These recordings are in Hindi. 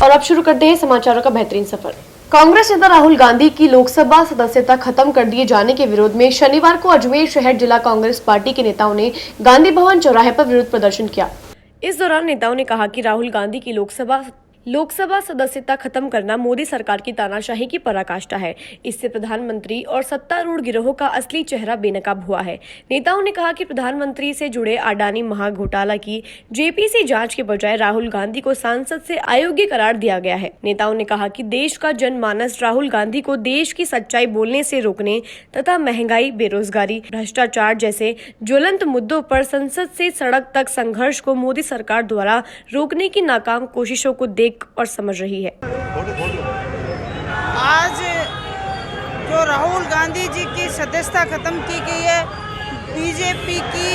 और अब शुरू करते हैं समाचारों का बेहतरीन सफर। कांग्रेस नेता राहुल गांधी की लोकसभा सदस्यता खत्म कर दिए जाने के विरोध में शनिवार को अजमेर शहर जिला कांग्रेस पार्टी के नेताओं ने गांधी भवन चौराहे पर विरोध प्रदर्शन किया। इस दौरान नेताओं ने कहा कि राहुल गांधी की लोकसभा सदस्यता खत्म करना मोदी सरकार की तानाशाही की पराकाष्ठा है। इससे प्रधानमंत्री और सत्तारूढ़ गिरोह का असली चेहरा बेनकाब हुआ है। नेताओं ने कहा कि प्रधानमंत्री से जुड़े अडानी महाघोटाला की जेपीसी जांच के बजाय राहुल गांधी को सांसद से अयोग्य करार दिया गया है। नेताओं ने कहा कि देश का जनमानस राहुल गांधी को देश की सच्चाई बोलने से रोकने तथा महंगाई, बेरोजगारी, भ्रष्टाचार जैसे ज्वलंत मुद्दों पर संसद से सड़क तक संघर्ष को मोदी सरकार द्वारा रोकने की नाकाम कोशिशों को देख और समझ रही है। आज जो राहुल गांधी जी की सदस्यता खत्म की गई है, बीजेपी की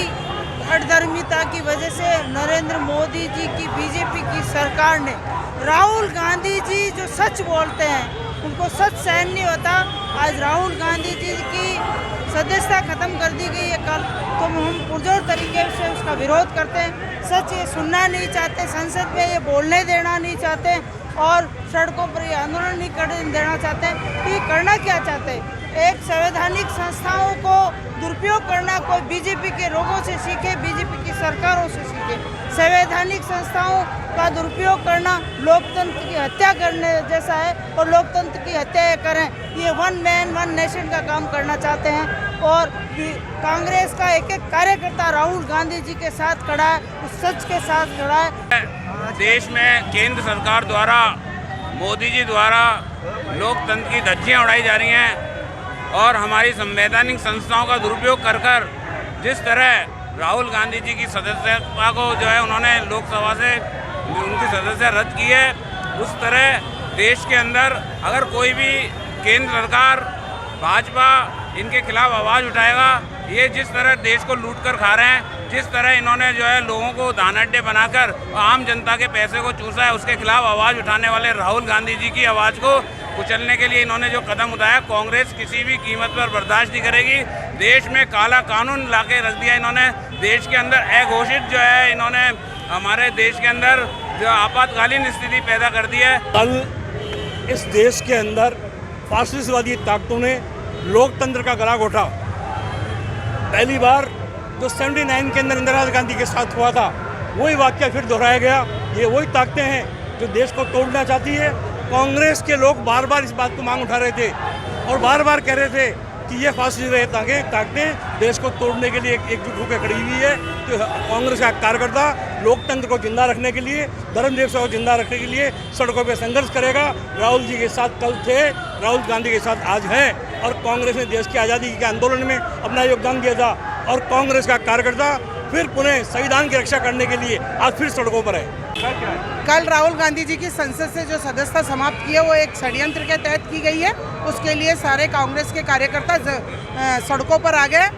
हठधर्मिता की वजह से नरेंद्र मोदी जी की बीजेपी की सरकार ने राहुल गांधी जी जो सच बोलते हैं उनको सच सहन नहीं होता। आज राहुल गांधी जी की सदस्यता खत्म कर दी गई है कल, तो हम पुरजोर तरीके से उसका विरोध करते हैं। सच ये सुनना नहीं चाहते, संसद में ये बोलने देना नहीं चाहते और सड़कों पर ये आंदोलन नहीं करने देना चाहते। तो ये करना क्या चाहते हैं? एक संवैधानिक संस्थाओं को दुरुपयोग करना कोई बीजेपी के लोगों से सीखे, बीजेपी की सरकारों से सीखे। संवैधानिक संस्थाओं का दुरुपयोग करना लोकतंत्र की हत्या करने जैसा है और लोकतंत्र की हत्या करें, ये वन मैन वन नेशन का काम करना चाहते हैं। और कांग्रेस का एक एक कार्यकर्ता राहुल गांधी जी के साथ खड़ा है, उस सच के साथ खड़ा है। देश में केंद्र सरकार द्वारा, मोदी जी द्वारा लोकतंत्र की धज्जियां उड़ाई जा रही हैं और हमारी संवैधानिक संस्थाओं का दुरुपयोग कर कर जिस तरह राहुल गांधी जी की सदस्यता को जो है उन्होंने लोकसभा से उनकी सदस्यता रद्द की है, उस तरह देश के अंदर अगर कोई भी केंद्र सरकार, भाजपा इनके खिलाफ आवाज़ उठाएगा, ये जिस तरह देश को लूट कर खा रहे हैं, जिस तरह इन्होंने जो है लोगों को दान अड्डे बनाकर आम जनता के पैसे को चूसा है, उसके खिलाफ आवाज़ उठाने वाले राहुल गांधी जी की आवाज़ को कुचलने के लिए इन्होंने जो कदम उठाया, कांग्रेस किसी भी कीमत पर बर्दाश्त नहीं करेगी। देश में काला कानून लाके रख दिया इन्होंने, देश के अंदर अघोषित जो है इन्होंने हमारे देश के अंदर जो आपातकालीन स्थिति पैदा कर दी है। कल इस देश के अंदर फासिस्टवादी ताकतों ने लोकतंत्र का गला घोटा। पहली बार जो 79 के अंदर इंदिरा गांधी के साथ हुआ था, वही वाकया फिर दोहराया गया। ये वही ताकतें हैं जो देश को तोड़ना चाहती है। कांग्रेस के लोग बार बार इस बात को मांग उठा रहे थे और बार बार कह रहे थे कि ये फासिस्ट ताकतें देश को तोड़ने के लिए एकजुट होकर खड़ी हुई है। तो कांग्रेस का कार्यकर्ता लोकतंत्र को जिंदा रखने के लिए, धर्मनिरपेक्षता को जिंदा रखने के लिए सड़कों पर संघर्ष करेगा। राहुल जी के साथ कल थे, राहुल गांधी के साथ आज हैं और कांग्रेस ने देश की आज़ादी के आंदोलन में अपना योगदान दिया था और कांग्रेस का कार्यकर्ता फिर पुनः संविधान की रक्षा करने के लिए आज फिर सड़कों पर है। कल राहुल गांधी जी की संसद से जो सदस्यता समाप्त की है वो एक षड्यंत्र के तहत की गई है। उसके लिए सारे कांग्रेस के कार्यकर्ता सड़कों पर आ गए।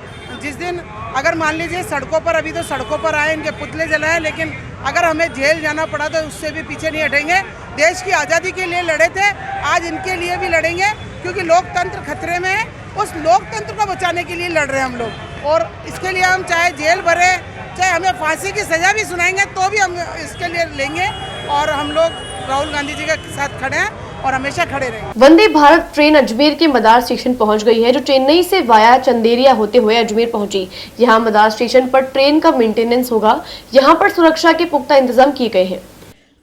जिस दिन अगर मान लीजिए सड़कों पर, अभी तो सड़कों पर आए, इनके पुतले जलाए, लेकिन अगर हमें जेल जाना पड़ा तो उससे भी पीछे नहीं हटेंगे। देश की आज़ादी के लिए लड़े थे, आज इनके लिए भी लड़ेंगे क्योंकि लोकतंत्र खतरे में है। उस लोकतंत्र को बचाने के लिए लड़ रहे हैं हम लोग और इसके लिए हम चाहे जेल भरे, चाहे हमें फांसी की सज़ा भी सुनाएंगे तो भी हम इसके लिए लेंगे। और हम लोग राहुल गांधी जी के साथ खड़े हैं और हमेशा खड़े रहेंगे। वंदे भारत ट्रेन अजमेर के मदार स्टेशन पहुंच गई है, जो चेन्नई से वाया चंदेरिया होते हुए अजमेर पहुंची। यहां मदार स्टेशन पर ट्रेन का मेंटेनेंस होगा। यहां पर सुरक्षा के पुख्ता इंतजाम किए गए हैं।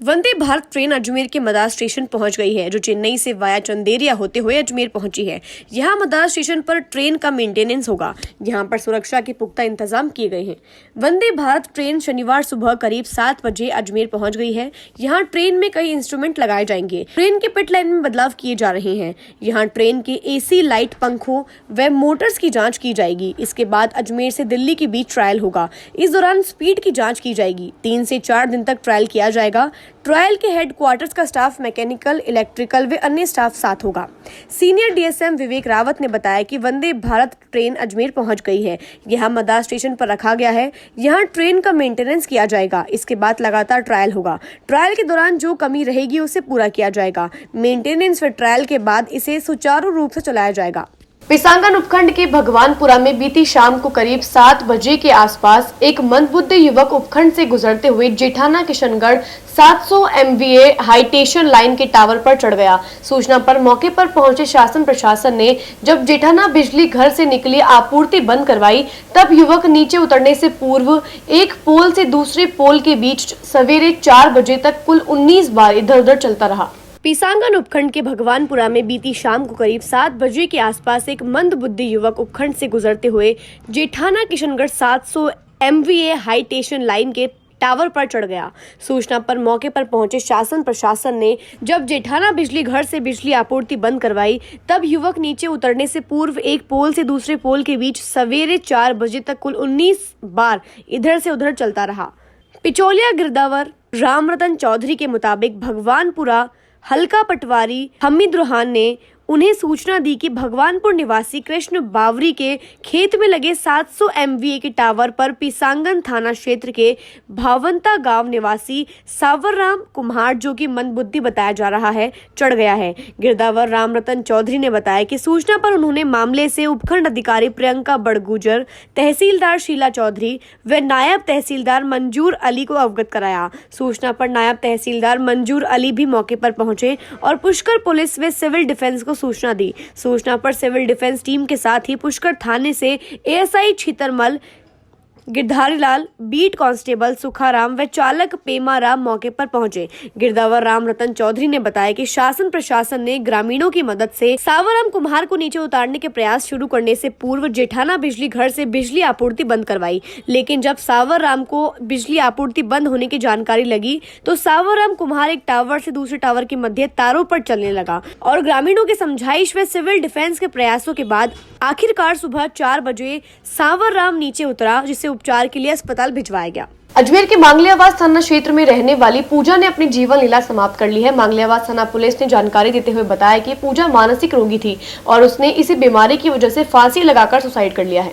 वंदे भारत ट्रेन अजमेर के मदार स्टेशन पहुंच गई है, जो चेन्नई से वाया चंदेरिया होते हुए अजमेर पहुंची है। यहां मदार स्टेशन पर ट्रेन का मेंटेनेंस होगा। यहां पर सुरक्षा के पुख्ता इंतजाम किए गए हैं। वंदे भारत ट्रेन शनिवार सुबह करीब 7 बजे अजमेर पहुंच गई है। यहां ट्रेन में कई इंस्ट्रूमेंट लगाए जाएंगे। ट्रेन के पिट लाइन में बदलाव किए जा रहे हैं। यहाँ ट्रेन के AC लाइट, पंखों व मोटर्स की जाँच की जाएगी। इसके बाद अजमेर से दिल्ली के बीच ट्रायल होगा। इस दौरान स्पीड की जाँच की जाएगी। 3 से 4 दिन तक ट्रायल किया जाएगा। ट्रायल के हेडक्वार्टर्स का स्टाफ मैकेनिकल, इलेक्ट्रिकल व अन्य स्टाफ साथ होगा। सीनियर DSM विवेक रावत ने बताया कि वंदे भारत ट्रेन अजमेर पहुंच गई है। यहां मदार स्टेशन पर रखा गया है। यहां ट्रेन का मेंटेनेंस किया जाएगा। इसके बाद लगातार ट्रायल होगा। ट्रायल के दौरान जो कमी रहेगी उसे पूरा किया जाएगा। मेंटेनेंस व ट्रायल के बाद इसे सुचारू रूप से चलाया जाएगा। पिसांगन उपखंड के भगवानपुरा में बीती शाम को करीब 7 बजे के आसपास एक मंदबुद्धि युवक उपखंड से गुजरते हुए जेठाना किशनगढ़ 700 MVA हाईटेंशन लाइन के टावर पर चढ़ गया। सूचना पर मौके पर पहुंचे शासन प्रशासन ने जब जेठाना बिजली घर से निकली आपूर्ति बंद करवाई, तब युवक नीचे उतरने से पूर्व एक पोल से दूसरे पोल के बीच सवेरे 4 बजे तक कुल 19 बार इधर उधर चलता रहा। पिसांगन उपखंड के भगवानपुरा में बीती शाम को करीब 7 बजे के आसपास एक मंदबुद्धि युवक उपखंड से गुजरते हुए जेठाना किशनगढ़ 700 MVA हाईटेंशन लाइन के टावर पर चढ़ गया। सूचना पर मौके पर पहुंचे शासन प्रशासन ने जब जेठाना बिजली घर से बिजली आपूर्ति बंद करवाई, तब युवक नीचे उतरने से पूर्व एक पोल से दूसरे पोल के बीच सवेरे 4 बजे तक कुल 19 बार इधर से उधर चलता रहा। पिचौलिया गिरदावर रामरतन चौधरी के मुताबिक भगवानपुरा हल्का पटवारी हमीद रुहान ने उन्हें सूचना दी कि भगवानपुर निवासी कृष्ण बावरी के खेत में लगे 700 MVA के टावर पर पिसांगन थाना क्षेत्र के भावंता गांव निवासी सावरराम कुम्हार, जो कि मंदबुद्धि बताया जा रहा है, चढ़ गया है। गिरदावर रामरतन चौधरी ने बताया कि सूचना पर उन्होंने मामले से उपखंड अधिकारी प्रियंका बड़गुजर, तहसीलदार शीला चौधरी व नायब तहसीलदार मंजूर अली को अवगत कराया। सूचना पर नायब तहसीलदार मंजूर अली भी मौके पर पहुंचे और पुष्कर पुलिस व सिविल डिफेंस को सूचना दी। सूचना पर सिविल डिफेंस टीम के साथ ही पुष्कर थाने से ASI Chhitarmal, Girdharilal, beat constable Sukharam व चालक पेमाराम मौके पर पहुंचे। गिरदावर रामरतन चौधरी ने बताया कि शासन प्रशासन ने ग्रामीणों की मदद से सावरराम कुम्हार को नीचे उतारने के प्रयास शुरू करने से पूर्व जेठाना बिजली घर से बिजली आपूर्ति बंद करवाई, लेकिन जब सावरराम को बिजली आपूर्ति बंद होने की जानकारी लगी तो सावरराम कुम्हार एक टावर से दूसरे टावर के मध्य तारों पर चलने लगा और ग्रामीणों की समझाइश व सिविल डिफेंस के प्रयासों के बाद आखिरकार सुबह 4 बजे सावरराम नीचे उतरा, जिसे उपचार के लिए अस्पताल भिजवाया गया। अजमेर के मांगलियावास थाना क्षेत्र में रहने वाली पूजा ने अपनी जीवन लीला समाप्त कर ली है। मांगलियावास थाना पुलिस ने जानकारी देते हुए बताया कि पूजा मानसिक रोगी थी और उसने इसी बीमारी की वजह से फांसी लगाकर सुसाइड कर लिया है।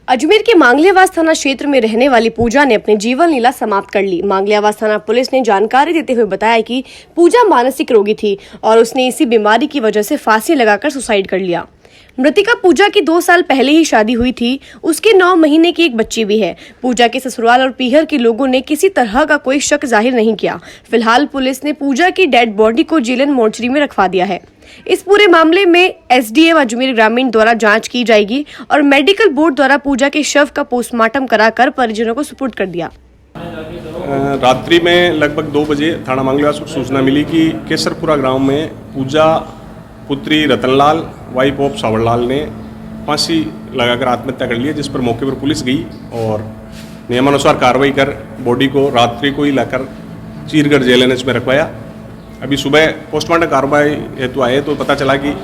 अजमेर के मांगलियावास थाना क्षेत्र में रहने वाली पूजा ने अपनी जीवन लीला समाप्त कर ली। मांगलियावास थाना पुलिस ने जानकारी देते हुए बताया कि पूजा मानसिक रोगी थी और उसने इसी बीमारी की वजह से फांसी लगाकर सुसाइड कर लिया। मृतिका पूजा की 2 साल पहले ही शादी हुई थी। उसके 9 महीने की एक बच्ची भी है। पूजा के ससुराल और पीहर के लोगों ने किसी तरह का कोई शक जाहिर नहीं किया। फिलहाल पुलिस ने पूजा की डेड बॉडी को जीलन मोर्चरी में रखवा दिया है। इस पूरे मामले में SDM अजमेर ग्रामीण द्वारा जांच की जाएगी और मेडिकल बोर्ड द्वारा पूजा के शव का पोस्टमार्टम कराकर परिजनों को सुपुर्द कर दिया। रात्रि में लगभग 2 बजे थाना मांगलियावास को सूचना मिली कि केसरपुरा गांव में पूजा पुत्री रतनलाल वाइफ ऑफ सावरलाल ने फांसी लगाकर आत्महत्या कर ली है, जिस पर मौके पर पुलिस गई और नियमानुसार कार्रवाई कर बॉडी को रात्रि को ही लाकर चीरगढ़ जेल NH में रखवाया। अभी सुबह पोस्टमार्टम कार्रवाई हेतु आए तो पता चला कि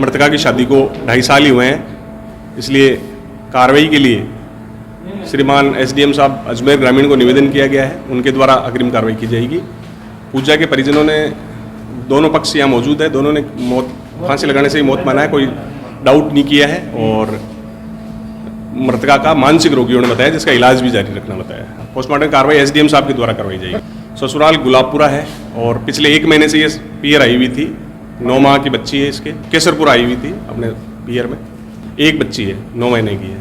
मृतका की शादी को 2.5 साल ही हुए हैं, इसलिए कार्रवाई के लिए श्रीमान SDM साहब अजमेर ग्रामीण को निवेदन किया गया है, उनके द्वारा अग्रिम कार्रवाई की जाएगी। पूजा के परिजनों ने, दोनों पक्ष यहाँ मौजूद है, दोनों ने मौत फांसी लगाने से ही मौत माना है, कोई डाउट नहीं किया है और मृतका का मानसिक रोगियों ने बताया, जिसका इलाज भी जारी रखना बताया। पोस्टमार्टम कार्रवाई SDM साहब के द्वारा करवाई जाएगी। ससुराल गुलाबपुरा है और पिछले 1 महीने से ये पीहर आई हुई थी। 9 माह की बच्ची है इसके, केसरपुरा आई हुई थी अपने पीहर में। एक बच्ची है 9 महीने की है,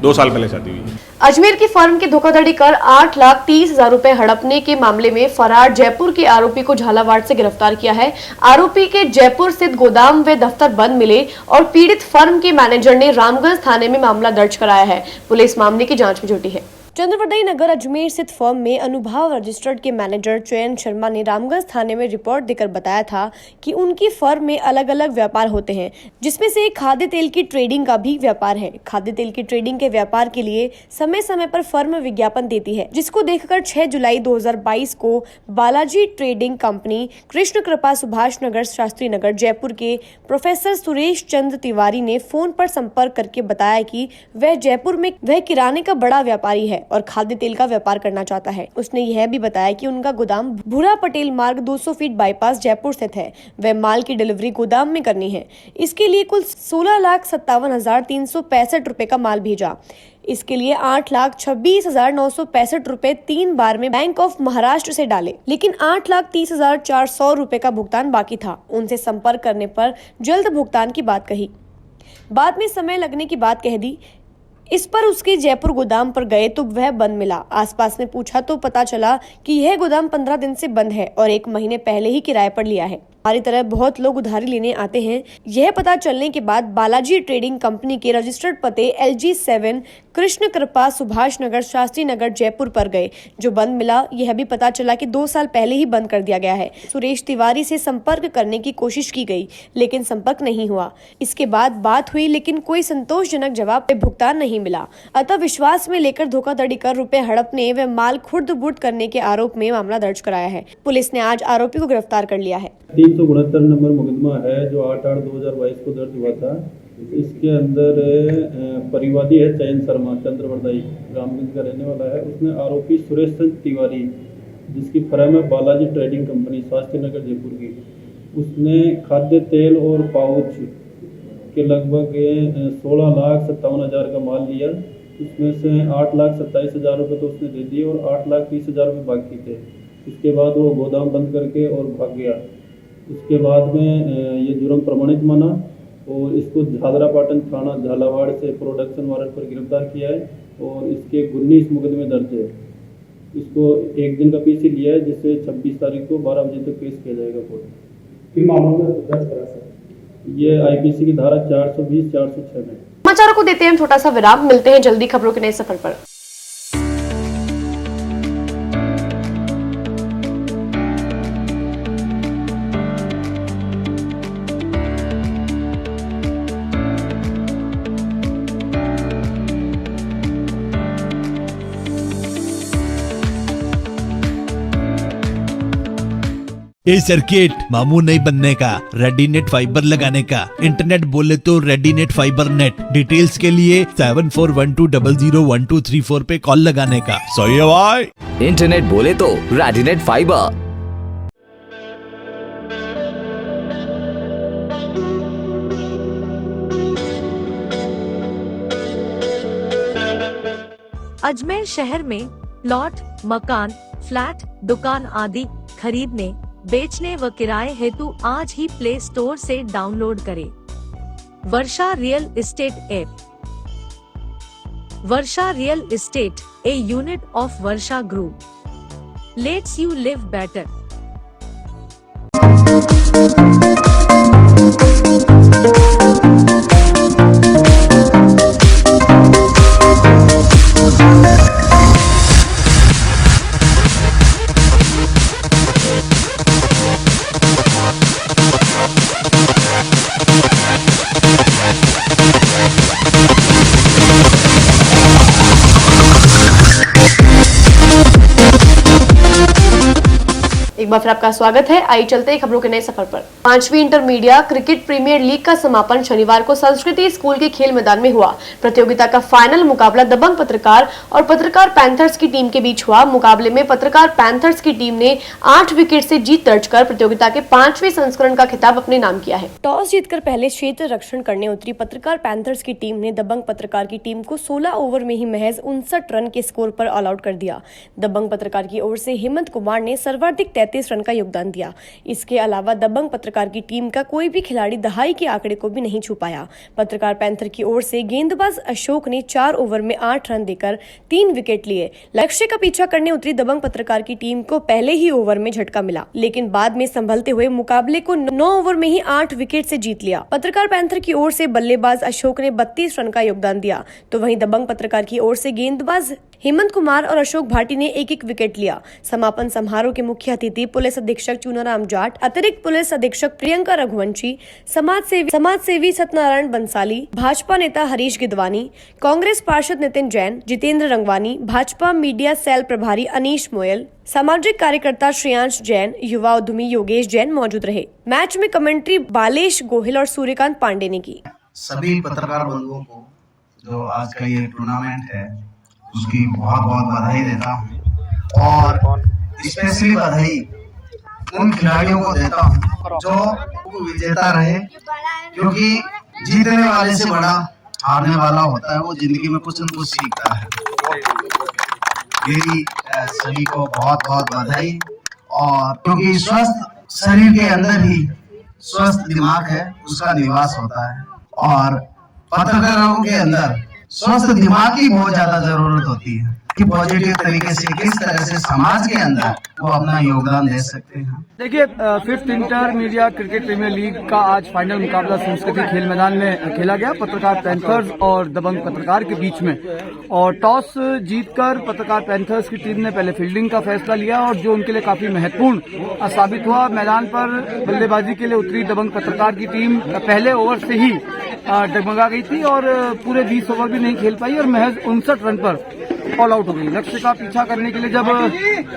2 साल पहले शादी हुई है। अजमेर की फर्म की धोखाधड़ी कर 8,30,000 रुपए हड़पने के मामले में फरार जयपुर के आरोपी को झालावाड़ से गिरफ्तार किया है। आरोपी के जयपुर स्थित गोदाम व दफ्तर बंद मिले और पीड़ित फर्म के मैनेजर ने रामगंज थाने में मामला दर्ज कराया है। पुलिस मामले की जांच में जुटी है। चंद्रवरदाई नगर अजमेर स्थित फर्म में अनुभाव रजिस्टर्ड के मैनेजर चयन शर्मा ने रामगंज थाने में रिपोर्ट देकर बताया था कि उनकी फर्म में अलग अलग व्यापार होते हैं, जिसमें से एक खाद्य तेल की ट्रेडिंग का भी व्यापार है। खाद्य तेल की ट्रेडिंग के व्यापार के लिए समय समय पर फर्म विज्ञापन देती है, जिसको देखकर 6 जुलाई 2022 को बालाजी ट्रेडिंग कंपनी, कृष्ण कृपा सुभाष नगर, शास्त्री नगर, जयपुर के प्रोफेसर सुरेश चंद्र तिवारी ने फोन पर संपर्क करके बताया कि वह जयपुर में वह किराने का बड़ा व्यापारी है और खाद्य तेल का व्यापार करना चाहता है। उसने यह भी बताया कि उनका गोदाम भूरा पटेल मार्ग 200 फीट बाईपास जयपुर स्थित है। वह माल की डिलीवरी गोदाम में करनी है। इसके लिए कुल 16,57,365 रुपए का माल भेजा। इसके लिए 8,26,965 रुपए 3 बार में बैंक ऑफ महाराष्ट्र से डाले, लेकिन 8,30,400 रुपए का भुगतान बाकी था। उनसे संपर्क करने पर जल्द भुगतान की बात कही। बाद में समय लगने की बात कह दी। इस पर उसके जयपुर गोदाम पर गए तो वह बंद मिला। आसपास में पूछा तो पता चला कि यह गोदाम 15 दिन से बंद है और 1 महीने पहले ही किराए पर लिया है। हमारी तरह बहुत लोग उधारी लेने आते हैं। यह पता चलने के बाद बालाजी ट्रेडिंग कंपनी के रजिस्टर्ड पते LG7 कृष्ण कृपा सुभाष नगर शास्त्री नगर जयपुर पर गए, जो बंद मिला। यह भी पता चला कि 2 साल पहले ही बंद कर दिया गया है। सुरेश तिवारी से संपर्क करने की कोशिश की गई, लेकिन संपर्क नहीं हुआ। इसके बाद बात हुई, लेकिन कोई संतोषजनक जवाब पे भुगतान नहीं मिला। अतः विश्वास में लेकर धोखाधड़ी कर रुपए हड़पने व माल खुर्द बुर्द करने के आरोप में मामला दर्ज कराया है। पुलिस ने आज आरोपी को गिरफ्तार कर लिया है। 369 नंबर मुकदमा है जो 8/8/2022 को दर्ज हुआ था। इसके अंदर परिवादी है चयन शर्मा, चंद्रवरदाई रामगंज का रहने वाला है। उसने आरोपी सुरेश चंद्र तिवारी, जिसकी फर्म है बालाजी ट्रेडिंग कंपनी शास्त्री नगर जयपुर की, उसने खाद्य तेल और पाउच के लगभग 16,57,000 का माल लिया। इसमें से 8,27,000 रुपये तो उसने दे दिए और 8,30,000 रुपये बाकी थे। इसके बाद वो गोदाम बंद करके और भाग गया। उसके बाद में ये जुर्म प्रमाणित माना और इसको झादरापाटन थाना झालावाड़ से प्रोडक्शन वारंट पर गिरफ्तार किया है और इसके 19 मुकदमे दर्ज है। इसको 1 दिन का पीसी लिया है, जिससे 26 तारीख को 12 बजे तक पेश किया जाएगा कोर्ट। किन मामलों में दर्ज करा सर? ये IPC की धारा 420-406 में। समाचारों को देते हैं छोटा सा विराम। मिलते हैं जल्दी खबरों के नए सफर पर। ए सर्किट मामू नहीं बनने का, रेडीनेट फाइबर लगाने का। इंटरनेट बोले तो रेडीनेट फाइबर नेट। डिटेल्स के लिए 7412001234 पे कॉल लगाने का। सही है भाई। इंटरनेट बोले तो रेडीनेट फाइबर। अजमेर शहर में प्लॉट, मकान, फ्लैट, दुकान आदि खरीदने, बेचने व किराए हेतु आज ही प्ले स्टोर से डाउनलोड करें Varsha real estate app. Varsha real estate, a unit of Varsha group, lets you live better. एक बार फिर आपका स्वागत है। आइए चलते हैं खबरों के नए सफर पर। 5वीं इंटरमीडिएट क्रिकेट प्रीमियर लीग का समापन शनिवार को संस्कृति स्कूल के खेल मैदान में हुआ। प्रतियोगिता का फाइनल मुकाबला दबंग पत्रकार और पत्रकार पैंथर्स की टीम के बीच हुआ। मुकाबले में पत्रकार पैंथर्स की टीम ने 8 विकेट से जीत दर्ज कर प्रतियोगिता के 5वें संस्करण का खिताब अपने नाम किया है। टॉस जीतकर पहले क्षेत्र रक्षण करने उतरी पत्रकार पैंथर्स की टीम ने दबंग पत्रकार की टीम को 16 ओवर में ही महज 59 रन के स्कोर पर ऑल आउट कर दिया। दबंग पत्रकार की ओर से हेमंत कुमार ने सर्वाधिक 33 रन का योगदान दिया। इसके अलावा दबंग पत्रकार की टीम का कोई भी खिलाड़ी दहाई के आंकड़े को भी नहीं छू पाया। पत्रकार पैंथर की ओर से गेंदबाज अशोक ने 4 ओवर में 8 रन देकर 3 विकेट लिए। लक्ष्य का पीछा करने उतरी दबंग पत्रकार की टीम को पहले ही ओवर में झटका मिला, लेकिन बाद में संभलते हुए मुकाबले को 9 ओवर में ही 8 विकेट से जीत लिया। पत्रकार पैंथर की ओर से बल्लेबाज अशोक ने 32 रन का योगदान दिया, तो वहीं दबंग पत्रकार की ओर से गेंदबाज हेमंत कुमार और अशोक भाटी ने एक एक विकेट लिया। समापन समारोह के मुख्य अतिथि पुलिस अधीक्षक चूनाराम जाट, अतिरिक्त पुलिस अधीक्षक प्रियंका रघुवंशी, समाजसेवी सत्यनारायण बंसाली, भाजपा नेता हरीश गिदवानी, कांग्रेस पार्षद नितिन जैन, जितेंद्र रंगवानी, भाजपा मीडिया सेल प्रभारी अनीश मोयल, सामाजिक कार्यकर्ता श्रेयांश जैन, युवा उद्यमी योगेश जैन मौजूद रहे। मैच में कमेंट्री बालेश गोहिल और सूर्यकांत पांडे ने की। सभी पत्रकार बंधुओं को जो आज का ये टूर्नामेंट है उसकी बहुत बहुत बधाई देता हूँ और स्पेशली बधाई उन खिलाड़ियों को देता हूँ जो विजेता रहे, क्योंकि जीतने वाले से बड़ा हारने वाला होता है। वो जिंदगी में कुछ न कुछ सीखता है। मेरी सभी को बहुत बहुत बधाई, और क्योंकि स्वस्थ शरीर के अंदर ही स्वस्थ दिमाग है, उसका निवास होता है। और पत्रकारों के अंदर स्वस्थ दिमाग की बहुत ज्यादा जरूरत होती है कि पॉजिटिव तरीके से किस तरह से समाज के अंदर वो अपना योगदान दे सकते हैं। देखिए, fifth inter media cricket premier league का आज फाइनल मुकाबला संस्कृति खेल मैदान में खेला गया पत्रकार पैंथर्स और दबंग पत्रकार के बीच में। और टॉस जीतकर पत्रकार पैंथर्स की टीम ने पहले फील्डिंग का फैसला लिया और जो उनके लिए काफी महत्वपूर्ण साबित हुआ। मैदान पर बल्लेबाजी के लिए उतरी दबंग पत्रकार की टीम पहले ओवर से ही डगमगा गई थी और पूरे 20 ओवर भी नहीं खेल पाई और महज 59 रन पर ऑल आउट हो गई। लक्ष्य का पीछा करने के लिए जब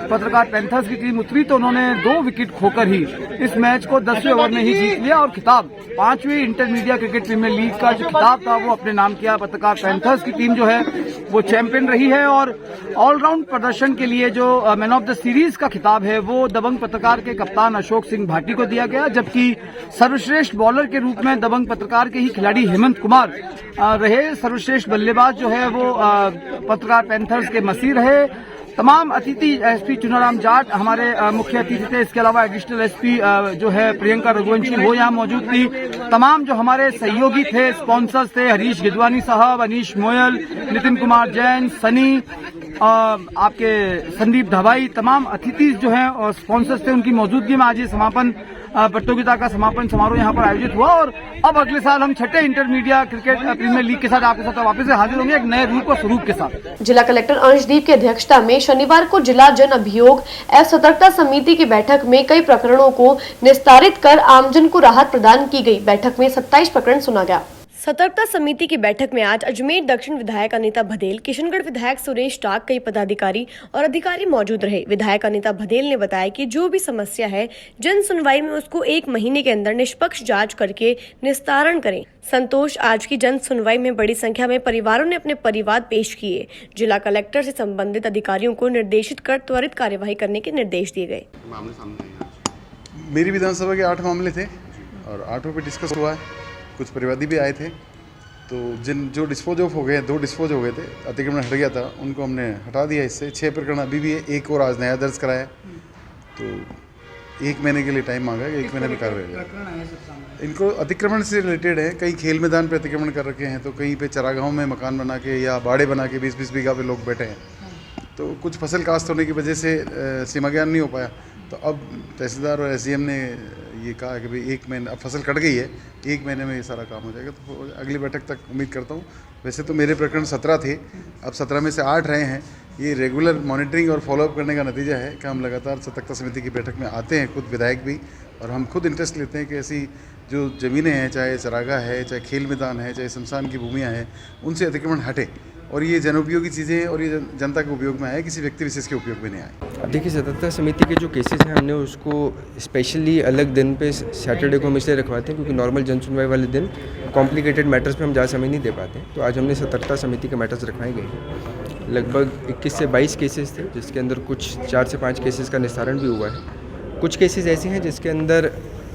पत्रकार पैंथर्स की टीम उतरी तो उन्होंने 2 विकेट खोकर ही इस मैच को 10वें ओवर में ही जीत लिया और खिताब 5वीं इंटरमीडिया क्रिकेट प्रीमियर लीग का जो खिताब था वो अपने नाम किया। पत्रकार पैंथर्स की टीम जो है वो चैंपियन रही है और ऑलराउंड प्रदर्शन के लिए जो मैन ऑफ द सीरीज का खिताब है वो दबंग पत्रकार के कप्तान अशोक सिंह भाटी को दिया गया, जबकि सर्वश्रेष्ठ बॉलर के रूप में दबंग पत्रकार के ही खिलाड़ी हेमंत कुमार रहे। सर्वश्रेष्ठ बल्लेबाज जो है वो पत्रकार पैंथर्स के मसीह रहे। तमाम अतिथि एसपी चुनाराम जाट हमारे मुख्य अतिथि थे। इसके अलावा एडिशनल एसपी जो है प्रियंका रघुवंशी वो यहाँ मौजूद थी। तमाम जो हमारे सहयोगी थे, स्पॉन्सर्स थे, हरीश गिदवानी साहब, अनीश मोयल, नितिन कुमार जैन, सनी, आपके संदीप धवाई, तमाम अतिथि जो हैं और स्पॉन्सर्स थे, उनकी मौजूदगी में आज ये समापन प्रतियोगिता का समापन समारोह यहाँ पर आयोजित हुआ। और अब अगले साल हम 6ठे इंटरमीडिया क्रिकेट प्रीमियर लीग के साथ आपके साथ वापस से हाजिर होंगे एक नए रूप और स्वरूप के साथ। जिला कलेक्टर अंशदीप की अध्यक्षता में शनिवार को जिला जन अभियोग एवं सतर्कता समिति की बैठक में कई प्रकरणों को निस्तारित कर आमजन को राहत प्रदान की गई। बैठक में 27 प्रकरण सुना गया। सतर्कता समिति की बैठक में आज अजमेर दक्षिण विधायक अनीता भदेल, किशनगढ़ विधायक सुरेश टाक, कई पदाधिकारी और अधिकारी मौजूद रहे। विधायक अनीता भदेल ने बताया कि जो भी समस्या है जन सुनवाई में उसको 1 महीने के अंदर निष्पक्ष जांच करके निस्तारण करें। संतोष, आज की जन सुनवाई में बड़ी संख्या में परिवारों ने अपने परिवाद पेश किए। जिला कलेक्टर से संबंधित अधिकारियों को निर्देशित कर त्वरित कार्यवाही करने के निर्देश दिए गए। मेरी विधानसभा के 8 मामले थे और 8 पे डिस्कस हुआ है। कुछ परिवादी भी आए थे, तो जो डिस्पोज ऑफ हो गए, 2 डिस्पोज हो गए थे, अतिक्रमण हट गया था, उनको हमने हटा दिया। इससे 6 प्रकरण अभी भी है, 1 और आज नया दर्ज कराया। तो 1 महीने के लिए टाइम मांगा है, 1 महीने में कार्रवाई होगी। इनको अतिक्रमण से रिलेटेड है। कई खेल मैदान पे अतिक्रमण कर रखे हैं, तो कहीं पे चरागाहों में मकान बना के या बाड़े बना के 20-20 बीघा पे लोग बैठे हैं। तो कुछ फसल काश्त होने की वजह से सीमा ज्ञान नहीं हो पाया। तो अब तहसीलदार और एसडीएम ने ये कहा कि भाई 1 महीने, अब फसल कट गई है, 1 महीने में ये सारा काम हो जाएगा। तो अगली बैठक तक उम्मीद करता हूँ। वैसे तो मेरे प्रकरण 17 थे, अब 17 में से 8 रहे हैं। ये रेगुलर मॉनिटरिंग और फॉलोअप करने का नतीजा है कि हम लगातार सतर्कता समिति की बैठक में आते हैं, खुद विधायक भी, और हम खुद इंटरेस्ट लेते हैं कि ऐसी जो ज़मीनें हैं, चाहे चरागाह है, चाहे खेल मैदान है, चाहे शमशान की भूमियाँ हैं, उनसे अतिक्रमण हटे और ये जनोपयोगी चीज़ें हैं और ये जनता के उपयोग में आए, किसी व्यक्ति विशेष के उपयोग में नहीं आए। देखिए, सतर्कता समिति के जो केसेस हैं हमने उसको स्पेशली अलग दिन पे सैटरडे को हम इसलिए रखवाते हैं क्योंकि नॉर्मल जन सुनवाई वाले दिन कॉम्प्लिकेटेड मैटर्स पे हम ज़्यादा समय नहीं दे पाते। तो आज हमने सतर्कता समिति के मैटर्स रखवाए गए। लगभग 21 से 22 केसेस थे, जिसके अंदर कुछ 4 से 5 केसेस का निस्तारण भी हुआ है। कुछ केसेस ऐसे हैं जिसके अंदर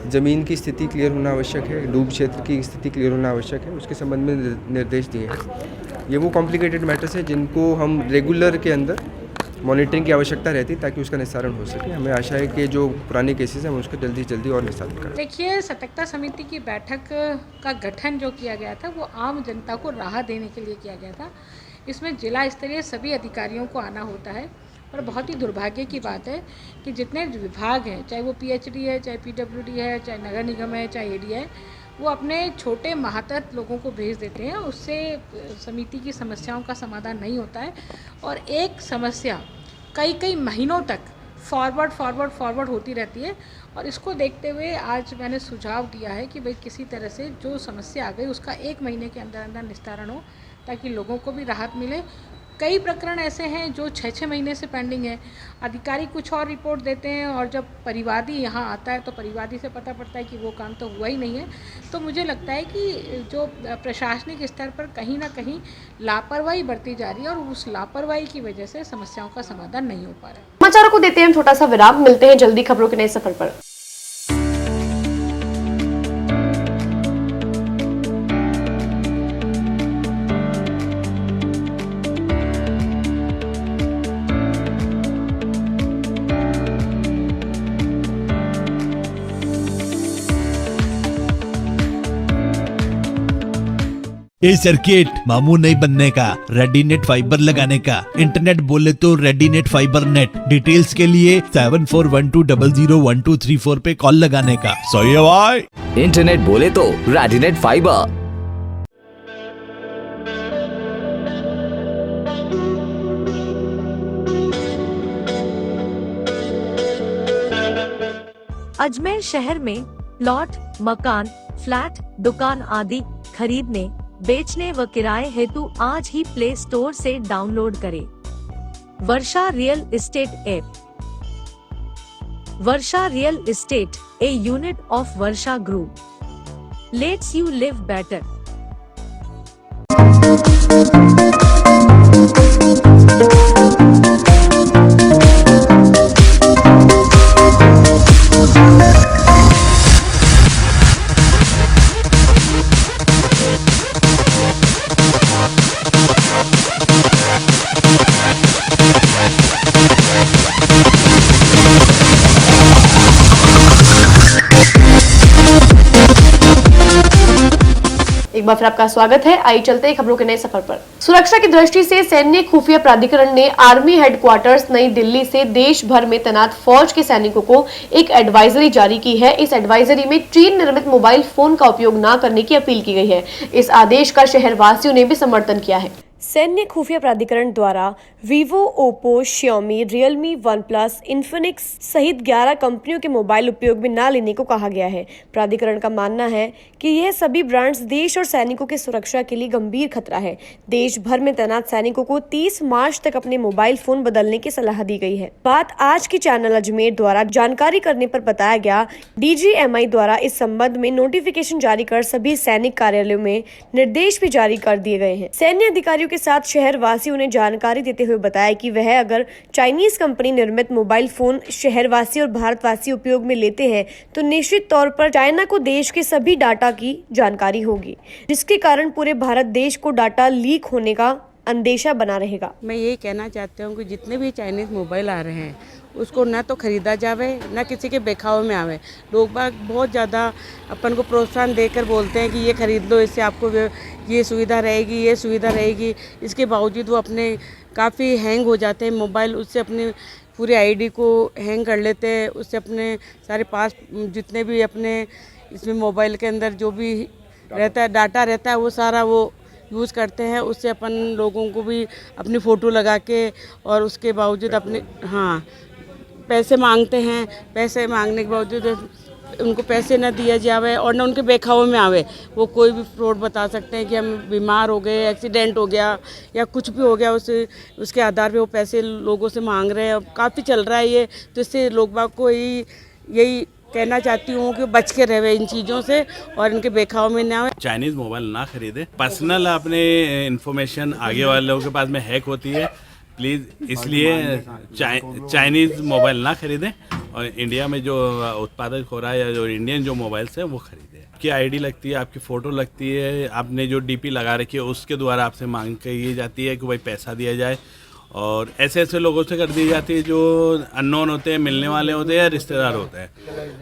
ज़मीन की स्थिति क्लियर होना आवश्यक है, डूब क्षेत्र की स्थिति क्लियर होना आवश्यक है, उसके संबंध में निर्देश दिए हैं। ये वो कॉम्प्लिकेटेड मैटर्स हैं जिनको हम रेगुलर के अंदर मॉनिटरिंग की आवश्यकता रहती है ताकि उसका निस्तारण हो सके। हमें आशा है कि जो पुराने केसेस हैं हम उसको जल्दी से जल्दी और निस्तारित करें। देखिए, सतर्कता समिति की बैठक का गठन जो किया गया था वो आम जनता को राहत देने के लिए किया गया था। इसमें जिला स्तरीय सभी अधिकारियों को आना होता है और बहुत ही दुर्भाग्य की बात है कि जितने विभाग हैं, चाहे वो पीएचडी है, चाहे पीडब्ल्यूडी है, चाहे नगर निगम है, चाहे एडी है, वो अपने छोटे महातत लोगों को भेज देते हैं। उससे समिति की समस्याओं का समाधान नहीं होता है और एक समस्या कई महीनों तक फॉरवर्ड होती रहती है। और इसको देखते हुए आज मैंने सुझाव दिया है कि भाई किसी तरह से जो समस्या आ गई उसका 1 महीने के अंदर निस्तारण हो ताकि लोगों को भी राहत मिले। कई प्रकरण ऐसे हैं जो 6-6 महीने से पेंडिंग है। अधिकारी कुछ और रिपोर्ट देते हैं और जब परिवादी यहाँ आता है तो परिवादी से पता पड़ता है कि वो काम तो हुआ ही नहीं है। तो मुझे लगता है कि जो प्रशासनिक स्तर पर कहीं ना कहीं लापरवाही बरती जा रही है और उस लापरवाही की वजह से समस्याओं का समाधान नहीं हो पा रहा है। समाचारों को देते हैं छोटा सा विराम, मिलते हैं जल्दी खबरों के नए सफर पर। ए सर्किट मामू नहीं बनने का, रेडीनेट फाइबर लगाने का, इंटरनेट बोले तो रेडीनेट फाइबर नेट। डिटेल्स के लिए 7412001234 पे कॉल लगाने का। सही है भाई। इंटरनेट बोले तो रेडीनेट फाइबर। अजमेर शहर में प्लॉट, मकान, फ्लैट, दुकान आदि खरीदने, बेचने व किराए हेतु आज ही प्ले स्टोर से डाउनलोड करें Varsha real estate app. Varsha real estate, a unit of Varsha group, lets you live better. एक बार फिर आपका स्वागत है। आइए चलते हैं खबरों के नए सफर पर। सुरक्षा की दृष्टि से सैन्य खुफिया प्राधिकरण ने आर्मी हेडक्वार्टर्स नई दिल्ली से देश भर में तैनात फौज के सैनिकों को एक एडवाइजरी जारी की है। इस एडवाइजरी में चीन निर्मित मोबाइल फोन का उपयोग न करने की अपील की गई है। इस आदेश का शहरवासियों ने भी समर्थन किया है। सैन्य खुफिया प्राधिकरण द्वारा Vivo, Oppo, Xiaomi, Realme, one plus, Infinix सहित 11 कंपनियों के मोबाइल उपयोग में न लेने को कहा गया है। प्राधिकरण का मानना है कि यह सभी ब्रांड्स देश और सैनिकों की सुरक्षा के लिए गंभीर खतरा है। देश भर में तैनात सैनिकों को 30 मार्च तक अपने मोबाइल फोन बदलने की सलाह दी गई है। बात आज की चैनल अजमेर द्वारा जानकारी करने पर बताया गया। DGMI द्वारा इस संबंध में नोटिफिकेशन जारी कर सभी सैनिक कार्यालयों में निर्देश भी जारी कर दिए गए हैं। सैन्य अधिकारियों के साथ शहर वासियों ने जानकारी देते हुए बताया कि वह अगर चाइनीज कंपनी निर्मित मोबाइल फोन शहरवासी और भारतवासी उपयोग में लेते हैं तो निश्चित तौर पर चाइना को देश के सभी डाटा की जानकारी होगी, जिसके कारण पूरे भारत देश को डाटा लीक होने का अंदेशा बना रहेगा। मैं यही कहना चाहती हूँ कि जितने भी चाइनीज मोबाइल आ रहे हैं उसको न तो खरीदा जावे न किसी के बेखाव में आवे। लोग बाग बहुत ज़्यादा अपन को प्रोत्साहन देकर बोलते हैं कि ये खरीद लो, इससे आपको ये सुविधा रहेगी, ये सुविधा रहेगी। इसके बावजूद वो अपने काफ़ी हैंग हो जाते हैं मोबाइल, उससे अपने पूरे ID को हैंग कर लेते हैं, उससे अपने सारे पास जितने भी अपने इसमें मोबाइल के अंदर जो भी रहता है डाटा रहता है वो सारा वो यूज़ करते हैं। उससे अपन लोगों को भी अपनी फ़ोटो लगा के और उसके बावजूद अपने पैसे मांगते हैं। पैसे मांगने के बावजूद उनको पैसे न दिया जावे और न उनके बेखाव में आवे। वो कोई भी फ्रॉड बता सकते हैं कि हम बीमार हो गए, एक्सीडेंट हो गया या कुछ भी हो गया, उसके आधार पे वो पैसे लोगों से मांग रहे हैं। अब काफ़ी चल रहा है ये, तो इससे लोग बाग को यही कहना चाहती हूँ कि बच के रहे इन चीज़ों से और इनके बेखाव में ना आए। चाइनीज़ मोबाइल ना खरीदे। पर्सनल अपने इन्फॉर्मेशन आगे वाले लोगों के पास में हैक होती है, प्लीज़ इसलिए चाइनीज़ मोबाइल ना खरीदें और इंडिया में जो उत्पादक हो रहा है या जो इंडियन जो मोबाइल्स हैं वो खरीदें। आपकी ID लगती है, आपकी फ़ोटो लगती है, आपने जो DP लगा रखी है उसके द्वारा आपसे मांग की जाती है कि भाई पैसा दिया जाए और ऐसे ऐसे लोगों से कर दी जाती है जो अननोन होते हैं, मिलने वाले होते हैं या रिश्तेदार होते हैं,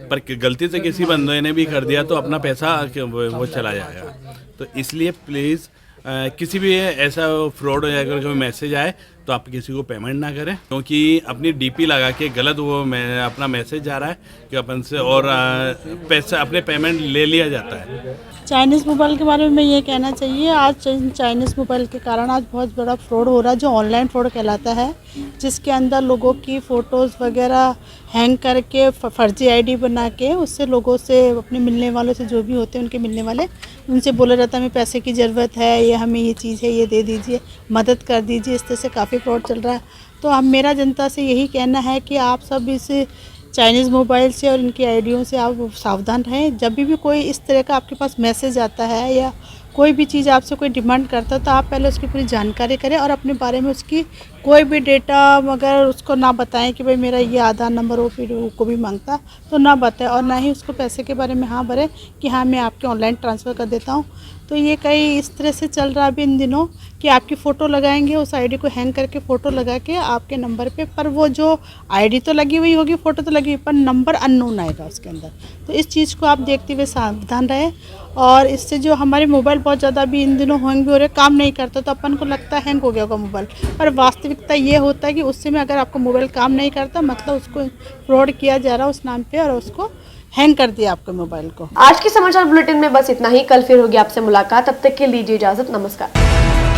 पर गलती से किसी बंदे ने भी कर दिया तो अपना पैसा वो चला जाएगा। तो इसलिए प्लीज़ किसी भी ऐसा फ्रॉड हो जाएगा, कोई मैसेज आए तो आप किसी को पेमेंट ना करें, क्योंकि अपनी DP लगा के गलत वो अपना मैसेज जा रहा है कि अपन से और पैसा अपने पेमेंट ले लिया जाता है। चाइनीज़ मोबाइल के बारे में ये कहना चाहिए, आज चाइनीज़ मोबाइल के कारण आज बहुत बड़ा फ्रॉड हो रहा है जो ऑनलाइन फ्रॉड कहलाता है, जिसके अंदर लोगों की फ़ोटोज़ वगैरह हैंग करके फर्जी ID बना के उससे लोगों से अपने मिलने वालों से जो भी होते हैं उनके मिलने वाले उनसे बोला जाता है हमें पैसे की ज़रूरत है, ये हमें ये चीज़ है, ये दे दीजिए, मदद कर दीजिए। इस तरह से काफ़ी फ्रॉड चल रहा है। तो हम मेरा जनता से यही कहना है कि आप सब इस चाइनीज़ मोबाइल से और इनकी आईडियों से आप सावधान रहें। जब भी कोई इस तरह का आपके पास मैसेज आता है या कोई भी चीज़ आपसे कोई डिमांड करता है तो आप पहले उसकी पूरी जानकारी करें और अपने बारे में उसकी कोई भी डेटा मगर उसको ना बताएं कि भाई मेरा ये आधार नंबर हो, फिर को भी मांगता तो ना बताएं और ना ही उसको पैसे के बारे में हाँ भरें कि हाँ मैं आपके ऑनलाइन ट्रांसफ़र कर देता हूँ। तो ये कई इस तरह से चल रहा है अभी इन दिनों कि आपकी फ़ोटो लगाएंगे, उस आईडी को हैंग करके फ़ोटो लगा के आपके नंबर पे, पर वो जो आईडी तो लगी हुई होगी, फ़ोटो तो लगी हुई, पर नंबर अननोन आएगा उसके अंदर। तो इस चीज़ को आप देखते हुए सावधान रहें और इससे जो हमारे मोबाइल बहुत ज़्यादा भी इन दिनों हैंग भी हो रहे, काम नहीं करता, तो अपन को लगता है हैंग हो गया होगा मोबाइल, पर वास्तविकता ये होता है कि उससे में अगर आपका मोबाइल काम नहीं करता मतलब उसको फ्रॉड किया जा रहा है उस नाम पे और उसको हैंग कर दिया आपके मोबाइल को। आज के समाचार बुलेटिन में बस इतना ही। कल फिर होगी आपसे मुलाकात, तब तक के लिए लीजिए इजाजत। नमस्कार।